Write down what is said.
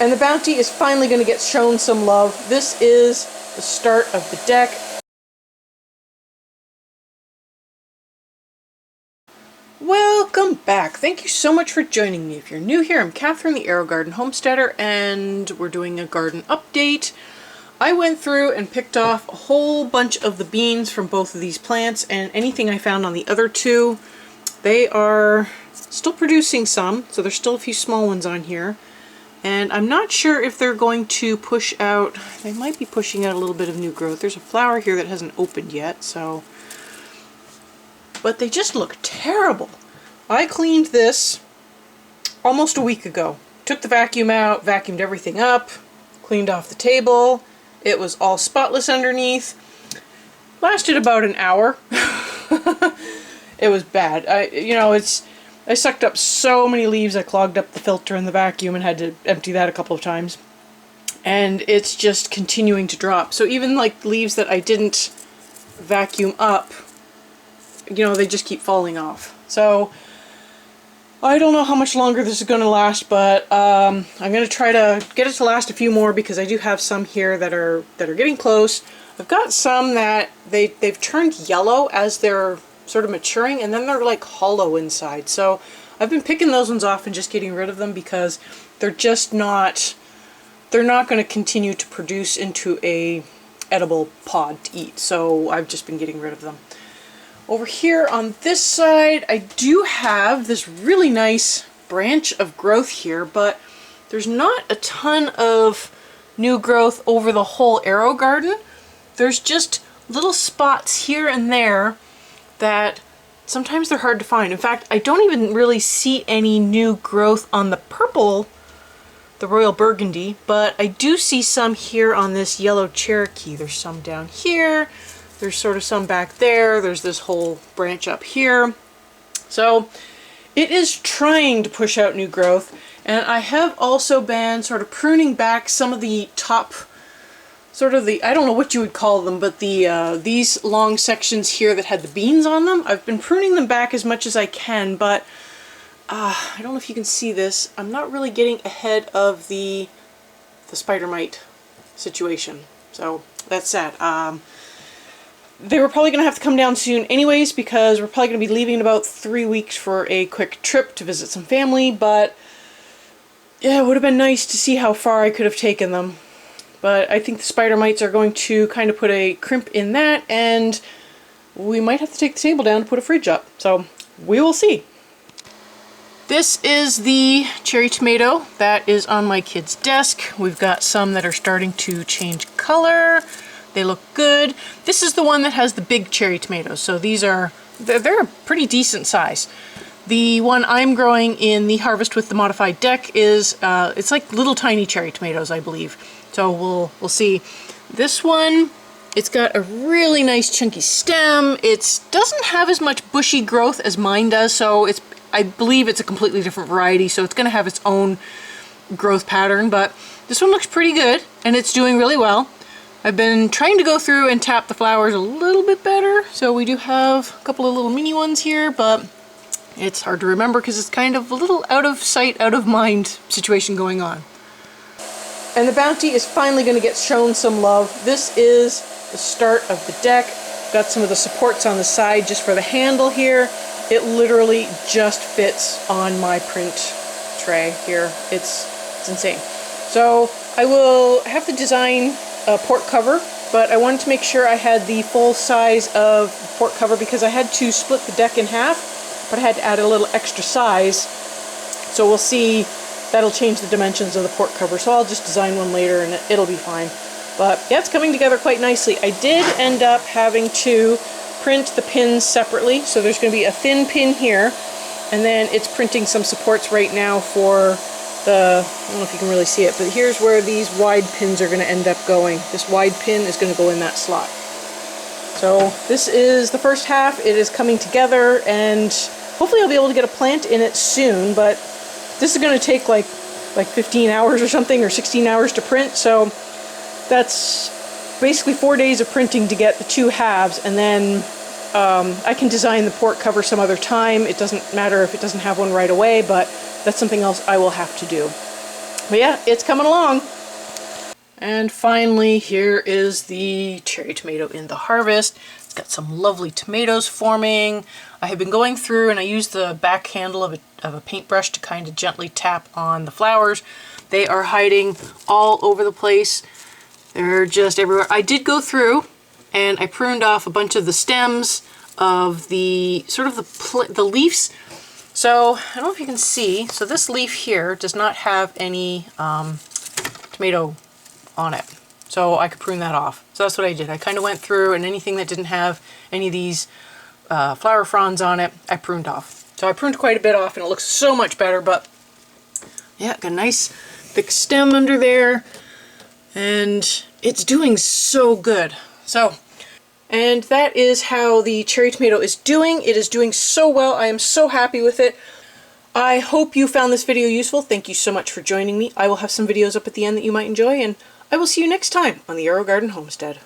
And the bounty is finally going to get shown some love. This is the start of the deck. Welcome back. Thank you so much for joining me. If you're new here, I'm Kathryn, the Aerogarden Homesteader, and we're doing a garden update. I went through and picked off a whole bunch of the beans from both of these plants, and anything I found on the other two. They are still producing some, so there's still a few small ones on here. And I'm not sure if they're going to push out, they might be pushing out a little bit of new growth. There's a flower here that hasn't opened yet, so. But they just look terrible. I cleaned this almost a week ago. Took the vacuum out, vacuumed everything up, cleaned off the table. It was all spotless underneath. Lasted about an hour. It was bad. I sucked up so many leaves, I clogged up the filter in the vacuum and had to empty that a couple of times. And it's just continuing to drop. So even like leaves that I didn't vacuum up, they just keep falling off. So I don't know how much longer this is going to last, but I'm going to try to get it to last a few more because I do have some here that are getting close. I've got some that they've turned yellow as they're sort of maturing, and then they're like hollow inside. So I've been picking those ones off and just getting rid of them because they're not going to continue to produce into a edible pod to eat. So I've just been getting rid of them. Over here on this side, I do have this really nice branch of growth here, but there's not a ton of new growth over the whole Aerogarden. There's just little spots here and there that sometimes they're hard to find. In fact, I don't even really see any new growth on the purple, the Royal Burgundy, but I do see some here on this yellow Cherokee. There's some down here. There's sort of some back there. There's this whole branch up here. So it is trying to push out new growth. And I have also been sort of pruning back some of the top, sort of the, I don't know what you would call them, but these long sections here that had the beans on them. I've been pruning them back as much as I can, but I don't know if you can see this. I'm not really getting ahead of the spider mite situation. So that's sad. They were probably going to have to come down soon anyways because we're probably going to be leaving in about 3 weeks for a quick trip to visit some family, but yeah, it would have been nice to see how far I could have taken them. But I think the spider mites are going to kind of put a crimp in that, and we might have to take the table down to put a fridge up. So we will see. This is the cherry tomato that is on my kid's desk. We've got some that are starting to change color. They look good. This is the one that has the big cherry tomatoes. So they're a pretty decent size. The one I'm growing in the Harvest with the Modified deck is, it's like little tiny cherry tomatoes, I believe. So we'll see. This one, it's got a really nice chunky stem. It doesn't have as much bushy growth as mine does, so I believe it's a completely different variety, so it's going to have its own growth pattern, but this one looks pretty good, and it's doing really well. I've been trying to go through and tap the flowers a little bit better, so we do have a couple of little mini ones here, but it's hard to remember because it's kind of a little out of sight, out of mind situation going on. And the bounty is finally going to get shown some love. This is the start of the deck. Got some of the supports on the side just for the handle here. It literally just fits on my print tray here. It's insane. So I will have to design a port cover, but I wanted to make sure I had the full size of port cover because I had to split the deck in half, but I had to add a little extra size. So we'll see, that'll change the dimensions of the port cover. So I'll just design one later and it'll be fine. But yeah, it's coming together quite nicely. I did end up having to print the pins separately. So there's going to be a thin pin here, and then it's printing some supports right now for I don't know if you can really see it, but here's where these wide pins are going to end up going. This wide pin is going to go in that slot. So this is the first half. It is coming together, and hopefully I'll be able to get a plant in it soon, but this is going to take like 15 hours or something, or 16 hours to print, so that's basically 4 days of printing to get the two halves, and then I can design the port cover some other time. It doesn't matter if it doesn't have one right away, but that's something else I will have to do. But yeah, it's coming along. And finally, here is the cherry tomato in the harvest. It's got some lovely tomatoes forming. I have been going through and I use the back handle of a paintbrush to kind of gently tap on the flowers. They are hiding all over the place. They're just everywhere. I did go through and I pruned off a bunch of the stems of the sort of the leaves. So I don't know if you can see. So this leaf here does not have any tomato on it. So I could prune that off. So that's what I did. I kind of went through and anything that didn't have any of these flower fronds on it, I pruned off. So I pruned quite a bit off and it looks so much better, but yeah, got a nice thick stem under there and it's doing so good. So, and that is how the cherry tomato is doing. It is doing so well. I am so happy with it. I hope you found this video useful. Thank you so much for joining me. I will have some videos up at the end that you might enjoy, and I will see you next time on the Aerogarden Homestead.